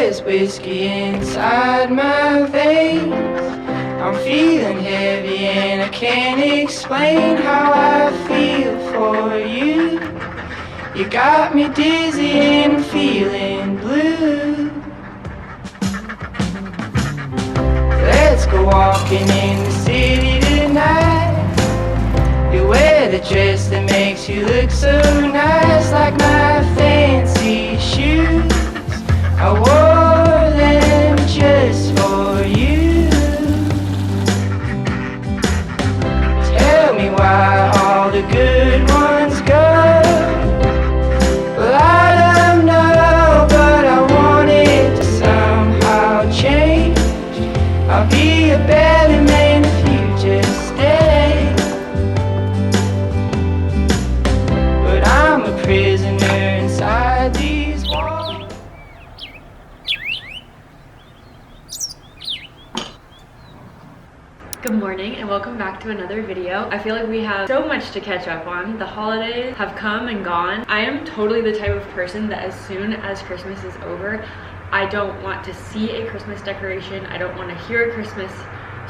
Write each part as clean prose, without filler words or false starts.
There's whiskey inside my veins. I'm feeling heavy and I can't explain how I feel for you. You got me dizzy and I'm feeling blue. Let's go walking in the city tonight. You wear the dress that makes you look so nice, like my fancy shoes. I wore them just for you. Tell me why all the good ones go. Well, I don't know, but I want it to somehow change. I'll be a better man if you just stay. But I'm a prisoner inside these walls. Good morning and welcome back to another video. I feel like we have so much to catch up on. The holidays have come and gone. I am totally the type of person that as soon as Christmas is over, I don't want to see a Christmas decoration. I don't want to hear a Christmas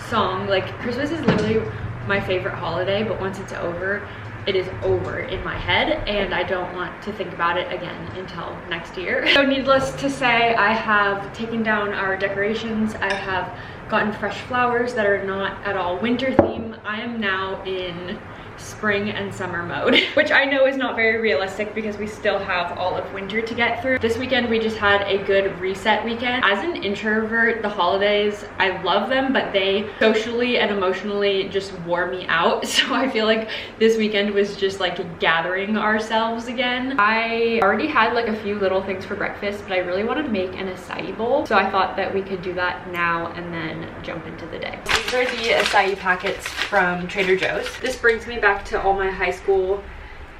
song. Like, Christmas is literally my favorite holiday, but once it's over, it is over in my head and I don't want to think about it again until next year. So needless to say, I have taken down our decorations. I have gotten fresh flowers that are not at all winter theme. I am now in spring and summer mode, which I know is not very realistic because we still have all of winter to get through. This weekend we just had a good reset weekend. As an introvert, the holidays, I love them, but they socially and emotionally just wore me out. So I feel like this weekend was just like gathering ourselves again. I already had like a few little things for breakfast, but I really wanted to make an acai bowl. So I thought that we could do that now and then jump into the day. These are the acai packets from Trader Joe's. This brings me back to all my high school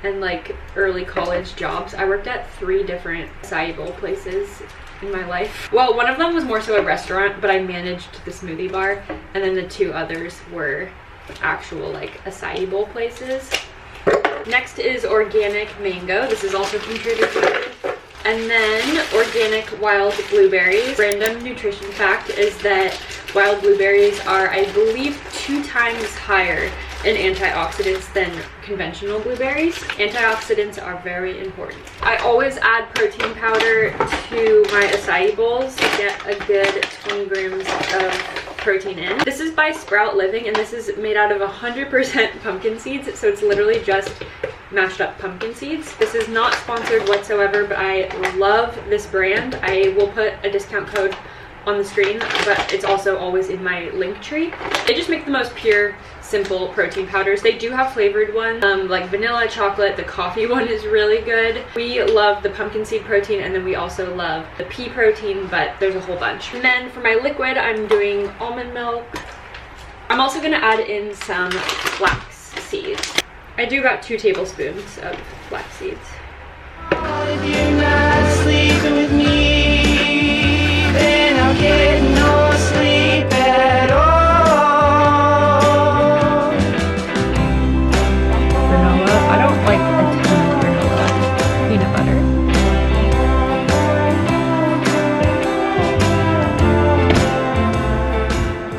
and like early college jobs. I worked at 3 different acai bowl places in my life. Well, one of them was more so a restaurant, but I managed the smoothie bar, and then the 2 others were actual like acai bowl places. Next is organic mango. This is also from Trader Joe's. And then organic wild blueberries. Random nutrition fact is that wild blueberries are, I believe, 2 times higher in antioxidants than conventional blueberries. Antioxidants are very important. I always add protein powder to my acai bowls to get a good 20 grams of protein in. This is by Sprout Living and this is made out of 100% pumpkin seeds, so it's literally just mashed up pumpkin seeds. This is not sponsored whatsoever, but I love this brand. I will put a discount code on the screen, but it's also always in my link tree. They just make the most pure, simple protein powders. They do have flavored ones, like vanilla, chocolate. The coffee one is really good. We love the pumpkin seed protein, and then we also love the pea protein, but there's a whole bunch. And then for my liquid, I'm doing almond milk. I'm also gonna add in some flax seeds. I do about 2 tablespoons of flax seeds. If you're not sleeping with me, then I'll get no sleep at all. Granola. I don't like a ton of granola. Peanut butter.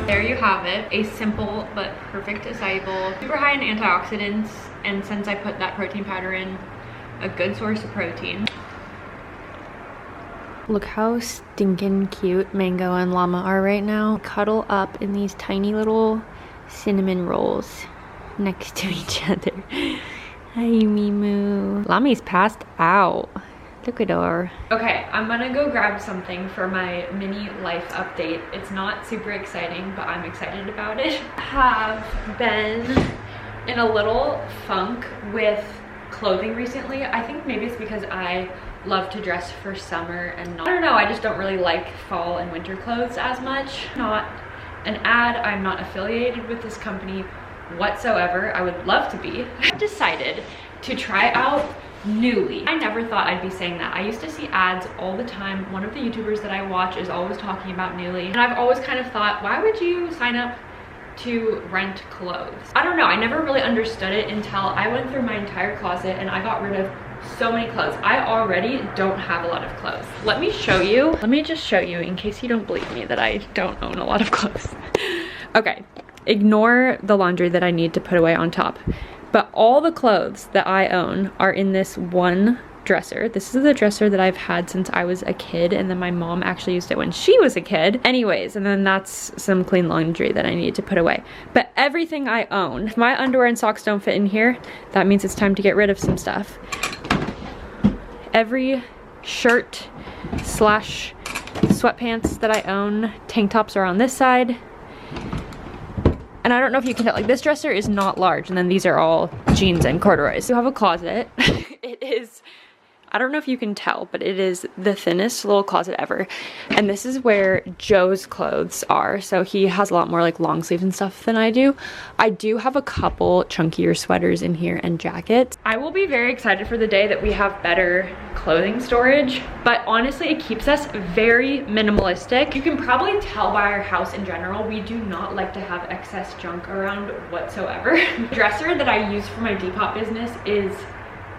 There you have it. A simple but perfect acai bowl. Super high in antioxidants, and since I put that protein powder in, a good source of protein. Look how stinking cute Mango and Llama are right now. Cuddle up in these tiny little cinnamon rolls next to each other. Hi, Mimu. Llama's passed out. Look at her. Okay, I'm gonna go grab something for my mini life update. It's not super exciting, but I'm excited about it. I have been in a little funk with clothing recently. I think maybe it's because I love to dress for summer and not, I don't know, I just don't really like fall and winter clothes as much. Not an ad, I'm not affiliated with this company whatsoever. I would love to be. I decided to try out Nuuly. I never thought I'd be saying that. I used to see ads all the time. One of the YouTubers that I watch is always talking about Nuuly, and I've always kind of thought, why would you sign up to rent clothes? I don't know, I never really understood it until I went through my entire closet and I got rid of so many clothes. I already don't have a lot of clothes. Let me show you. Let me just show you in case you don't believe me that I don't own a lot of clothes. Okay, ignore the laundry that I need to put away on top. But all the clothes that I own are in this one dresser. This is the dresser that I've had since I was a kid, and then my mom actually used it when she was a kid. Anyways, and then that's some clean laundry that I need to put away. But everything I own, if my underwear and socks don't fit in here, that means it's time to get rid of some stuff. Every shirt slash sweatpants that I own, tank tops are on this side. And I don't know if you can tell, like, this dresser is not large, and then these are all jeans and corduroys. You have a closet. It is, I don't know if you can tell, but it is the thinnest little closet ever. And this is where Joe's clothes are. So he has a lot more like long sleeves and stuff than I do. I do have a couple chunkier sweaters in here and jackets. I will be very excited for the day that we have better clothing storage, but honestly it keeps us very minimalistic. You can probably tell by our house in general, we do not like to have excess junk around whatsoever. The dresser that I use for my Depop business is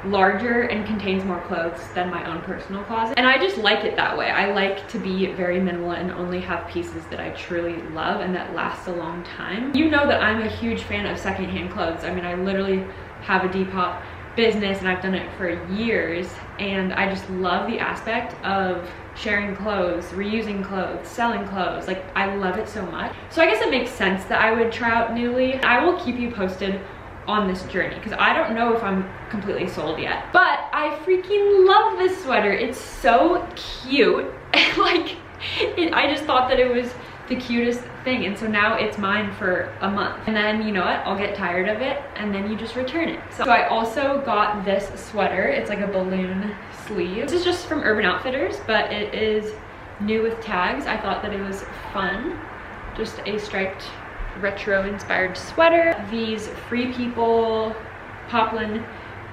larger and contains more clothes than my own personal closet, and I just like it that way. I like to be very minimal and only have pieces that I truly love and that last a long time. You know that I'm a huge fan of secondhand clothes. I mean, I literally have a Depop business and I've done it for years, and I just love the aspect of sharing clothes, reusing clothes, selling clothes. Like, I love it so much. So I guess it makes sense that I would try out Nuuly. I will keep you posted on this journey because I don't know if I'm completely sold yet, but I freaking love this sweater. It's so cute. Like, I just thought that it was the cutest thing, and so now it's mine for a month, and then you know what, I'll get tired of it and then you just return it. So I also got this sweater. It's like a balloon sleeve. This is just from Urban Outfitters, but it is new with tags. I thought that it was fun. Just a striped retro inspired sweater. These Free People poplin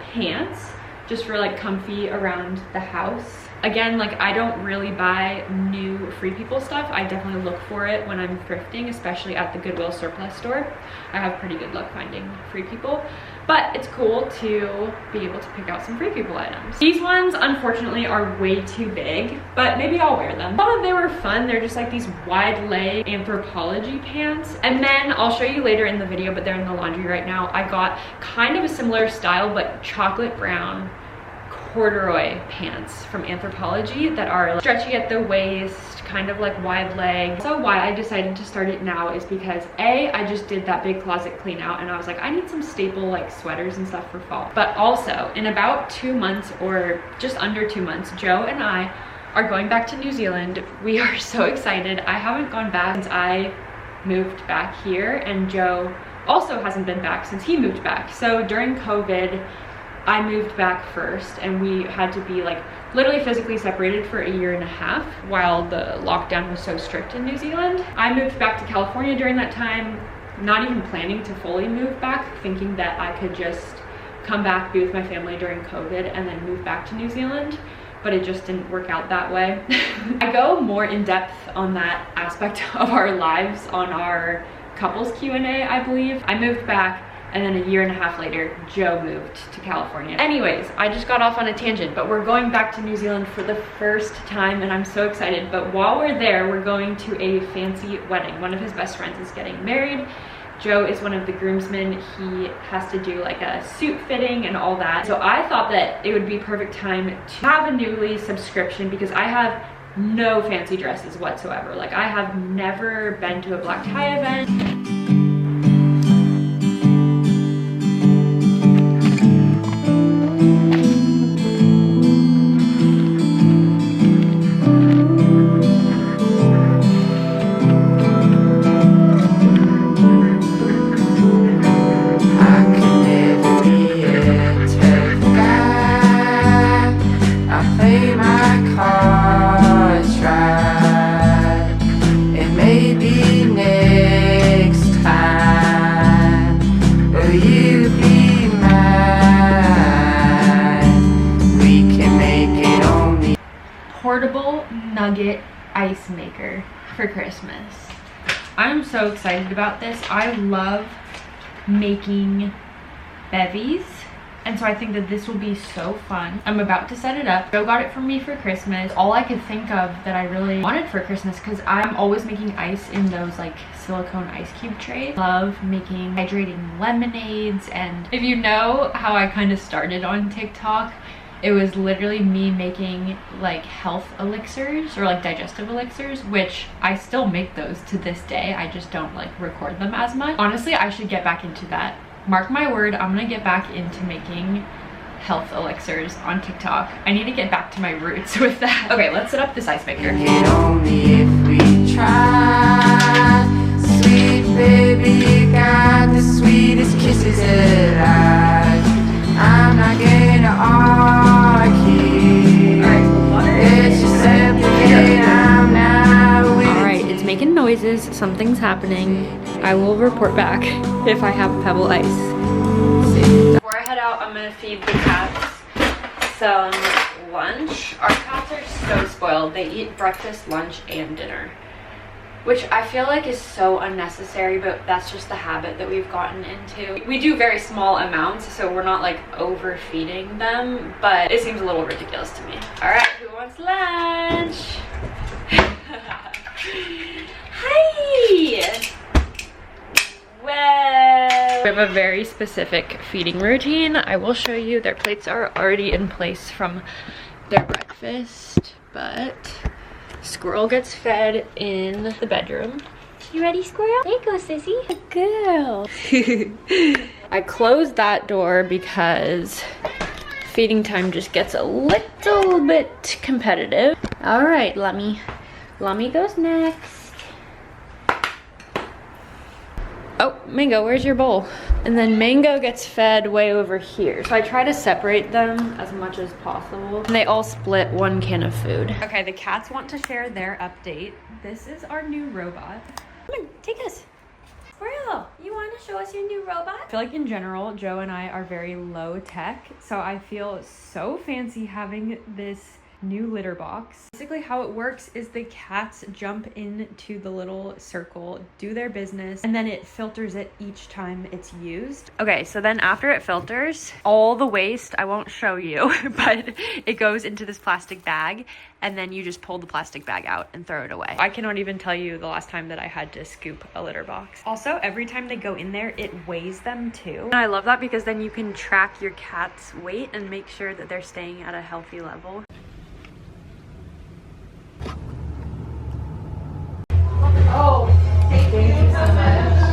pants, just for like comfy around the house. Again, like, I don't really buy new Free People stuff. I definitely look for it when I'm thrifting, especially at the Goodwill surplus store. I have pretty good luck finding Free People, but it's cool to be able to pick out some Free People items. These ones, unfortunately, are way too big, but maybe I'll wear them. I thought they were fun. They're just like these wide leg Anthropologie pants. And then I'll show you later in the video, but they're in the laundry right now. I got kind of a similar style, but chocolate brown corduroy pants from Anthropologie that are stretchy at the waist, kind of like wide leg. So why I decided to start it now is because A, I just did that big closet clean out and I was like, I need some staple like sweaters and stuff for fall. But also in about 2 months, or just under 2 months, Joe and I are going back to New Zealand. We are so excited. I haven't gone back since I moved back here, and Joe also hasn't been back since he moved back. So during COVID, I moved back first, and we had to be like literally physically separated for 1.5 years while the lockdown was so strict in New Zealand. I moved back to California during that time, not even planning to fully move back, thinking that I could just come back, be with my family during COVID, and then move back to New Zealand. But it just didn't work out that way. I go more in depth on that aspect of our lives on our couples Q&A, I believe. I moved back, and then 1.5 years later, Joe moved to California. Anyways, I just got off on a tangent, but we're going back to New Zealand for the first time, and I'm so excited. But while we're there, we're going to a fancy wedding. One of his best friends is getting married. Joe is one of the groomsmen. He has to do like a suit fitting and all that. So I thought that it would be perfect time to have a Nuuly subscription, because I have no fancy dresses whatsoever. Like, I have never been to a black tie event. Portable nugget ice maker for Christmas. I'm so excited about this. I love making bevies And so I think that this will be so fun. I'm about to set it up. Joe got it for me for Christmas. All I could think of that I really wanted for Christmas, because I'm always making ice in those like silicone ice cube trays. Love making hydrating lemonades. And if you know how I kind of started on TikTok, it was literally me making like health elixirs or like digestive elixirs, which I still make those to this day. I just don't like record them as much. Honestly, I should get back into that. Mark my word, I'm gonna get back into making health elixirs on TikTok. I need to get back to my roots with that. Okay, let's set up this ice maker. And only if we try. Sweet baby, you got the sweetest kisses alive. I'm not gonna argue. It's just simply I'm not with. Alright, it's making noises. Something's happening. I will report back if I have pebble ice. Before I head out, I'm gonna feed the cats some lunch. Our cats are so spoiled. They eat breakfast, lunch, and dinner, which I feel like is so unnecessary, but that's just the habit that we've gotten into. We do very small amounts, so we're not like overfeeding them, but it seems a little ridiculous to me. All right, who wants lunch? Hi! Well, we have a very specific feeding routine. I will show you. Their plates are already in place from their breakfast, but Squirrel gets fed in the bedroom. You ready, Squirrel? There you go, sissy. Good girl. I closed that door because feeding time just gets a little bit competitive. All right, Lummy. Lummy goes next. Oh, Mango, where's your bowl? And then Mango gets fed way over here. So I try to separate them as much as possible. And they all split one can of food. Okay, the cats want to share their update. This is our new robot. Come on, take us. Squirrel, you want to show us your new robot? I feel like in general, Joe and I are very low tech. So I feel so fancy having this new litter box. Basically how it works is the cats jump into the little circle, do their business, and then it filters it each time it's used. Okay, so then after it filters, all the waste, I won't show you, but it goes into this plastic bag, and then you just pull the plastic bag out and throw it away. I cannot even tell you the last time that I had to scoop a litter box. Also, every time they go in there, it weighs them too. And I love that because then you can track your cat's weight and make sure that they're staying at a healthy level. Oh, thank you so much.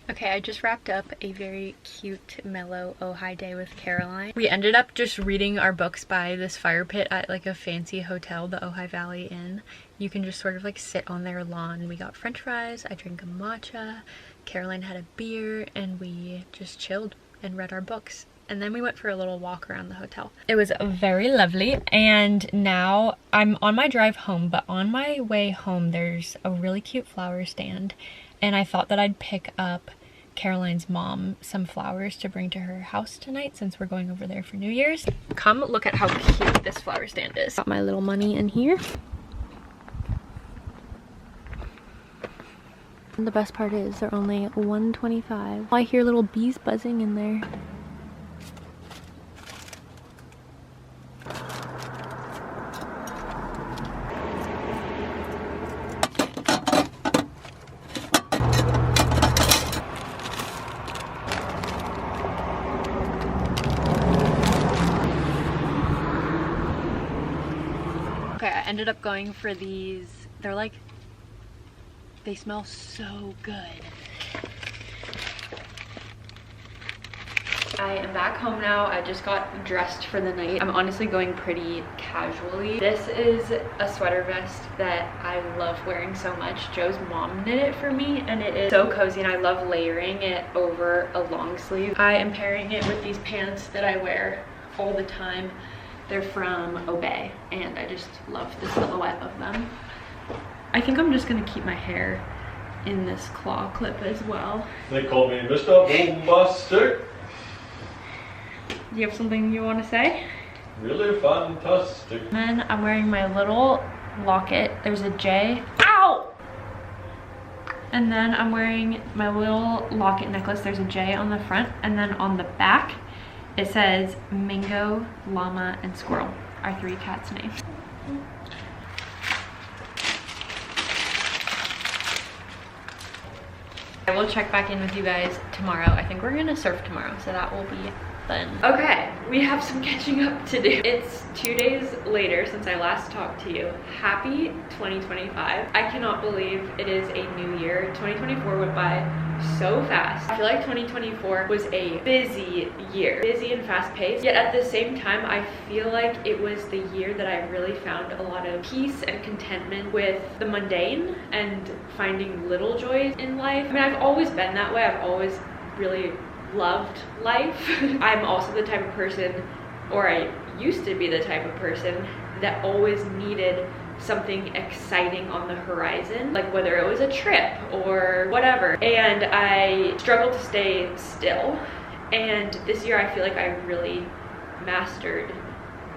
Okay, I just wrapped up a very cute, mellow Ojai day with Caroline. We ended up just reading our books by this fire pit at like a fancy hotel, the Ojai Valley Inn. You can just sort of like sit on their lawn. We got french fries, I drank a matcha, Caroline had a beer, and we just chilled and read our books. And then we went for a little walk around the hotel. It was very lovely. And now I'm on my drive home, but on my way home, there's a really cute flower stand. And I thought that I'd pick up Caroline's mom some flowers to bring to her house tonight since we're going over there for New Year's. Come look at how cute this flower stand is. Got my little money in here. And the best part is they're only $1.25. I hear little bees buzzing in there. Okay, I ended up going for these. They're like, they smell so good. I am back home now. I just got dressed for the night. I'm honestly going pretty casually. This is a sweater vest that I love wearing so much. Joe's mom knit it for me and it is so cozy and I love layering it over a long sleeve. I am pairing it with these pants that I wear all the time. They're from Obey and I just love the silhouette of them. I think I'm just gonna keep my hair in this claw clip as well. They call me Mr. Bombastic. Do you have something you want to say? Really fantastic. And then I'm wearing my little locket. There's a J. Ah! And then I'm wearing my little locket necklace. There's a J on the front, and then on the back it says Mango, Llama, and Squirrel, our 3 cats' names. I will check back in with you guys tomorrow. I think we're gonna surf tomorrow, so that will be fun. Okay, we have some catching up to do. It's 2 days later since I last talked to you. Happy 2025. I cannot believe it is a new year. 2024 went by so fast. I feel like 2024 was a busy year, busy and fast paced, yet at the same time I feel like it was the year that I really found a lot of peace and contentment with the mundane and finding little joys in life. I mean, I've always been that way. I've always really loved life. I'm also the type of person, or I used to be the type of person, that always needed something exciting on the horizon, like whether it was a trip or whatever, and I struggled to stay still. And this year I feel like I really mastered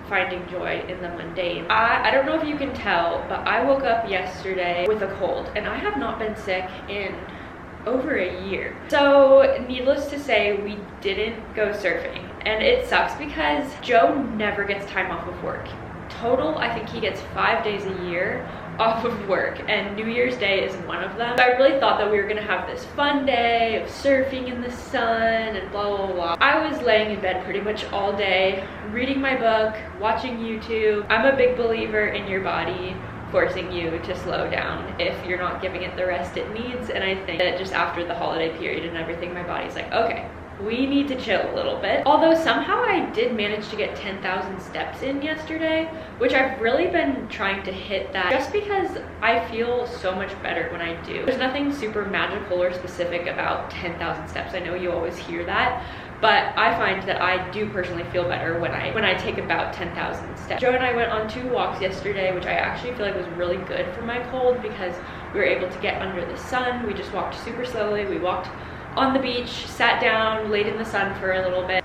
finding joy in the mundane. I don't know if you can tell, but I woke up yesterday with a cold, and I have not been sick in over a year. So needless to say, we didn't go surfing, and it sucks because Joe never gets time off of work. Total, I think he gets 5 days a year off of work, and New Year's Day is one of them. So I really thought that we were gonna have this fun day of surfing in the sun and blah blah blah. I was laying in bed pretty much all day, reading my book, watching YouTube. I'm a big believer in your body forcing you to slow down if you're not giving it the rest it needs, and I think that just after the holiday period and everything, my body's like, okay, we need to chill a little bit. Although somehow I did manage to get 10,000 steps in yesterday, which I've really been trying to hit that just because I feel so much better when I do. There's nothing super magical or specific about 10,000 steps. I know you always hear that, but I find that I do personally feel better when I take about 10,000 steps. Joe and I went on 2 walks yesterday, which I actually feel like was really good for my cold because we were able to get under the sun. We just walked super slowly. We walked on the beach, sat down, laid in the sun for a little bit.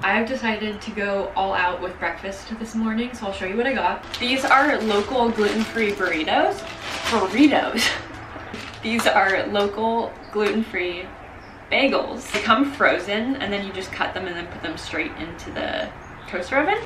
I've decided to go all out with breakfast this morning, so I'll show you what I got. These are local gluten-free burritos. These are local gluten-free bagels. They come frozen, and then you just cut them and then put them straight into the toaster oven.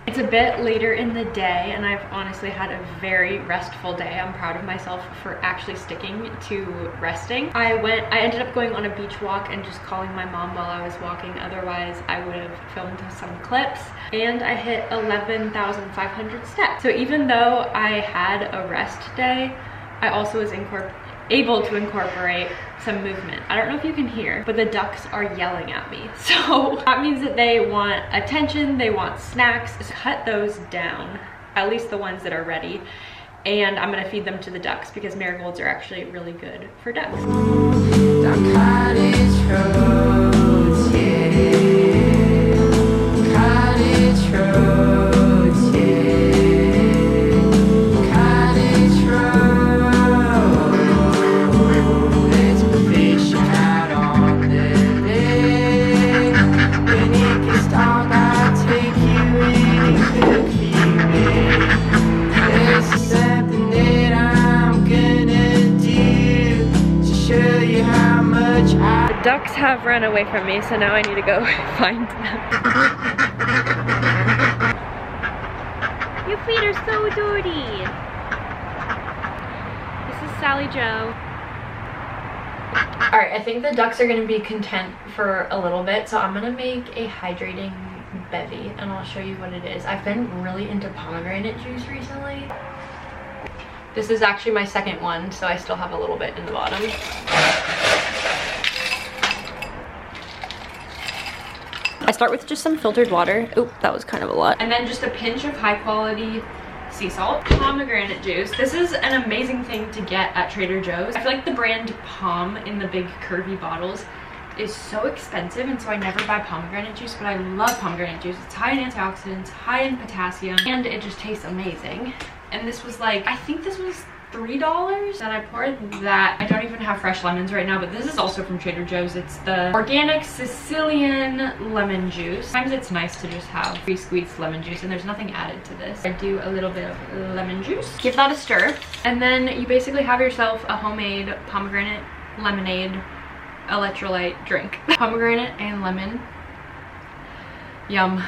It's a bit later in the day, and I've honestly had a very restful day. I'm proud of myself for actually sticking to resting. I ended up going on a beach walk and just calling my mom while I was walking. Otherwise, I would have filmed some clips. And I hit 11,500 steps. So even though I had a rest day, I also was able to incorporate some movement. I don't know if you can hear, but the ducks are yelling at me. So that means that they want attention, they want snacks. So cut those down, at least the ones that are ready. And I'm gonna feed them to the ducks because marigolds are actually really good for ducks. Duck cottage roads, yeah. Cottage roads, yeah. Cottage roads. Let's go fishing out on the lake. When it gets dark, I'll take you in and cook for you, babe. There's something that I'm gonna do to show you how much I... The ducks have run away from me, so now I need to go find them. Your feet are so dirty. This is Sally Joe. Alright, I think the ducks are going to be content for a little bit, so I'm going to make a hydrating bevy, and I'll show you what it is. I've been really into pomegranate juice recently. This is actually my second one, so I still have a little bit in the bottom. I start with just some filtered water. Oop, that was kind of a lot. And then just a pinch of high quality sea salt. Pomegranate juice. This is an amazing thing to get at Trader Joe's. I feel like the brand Pom in the big curvy bottles is so expensive, and so I never buy pomegranate juice, but I love pomegranate juice. It's high in antioxidants, high in potassium, and it just tastes amazing. And this was like, I think this was $3 that I poured that. I don't even have fresh lemons right now, but this is also from Trader Joe's. It's the organic Sicilian lemon juice. Sometimes it's nice to just have pre-squeezed lemon juice, and there's nothing added to this. I do a little bit of lemon juice. Give that a stir, and then you basically have yourself a homemade pomegranate lemonade electrolyte drink. Pomegranate and lemon. Yum.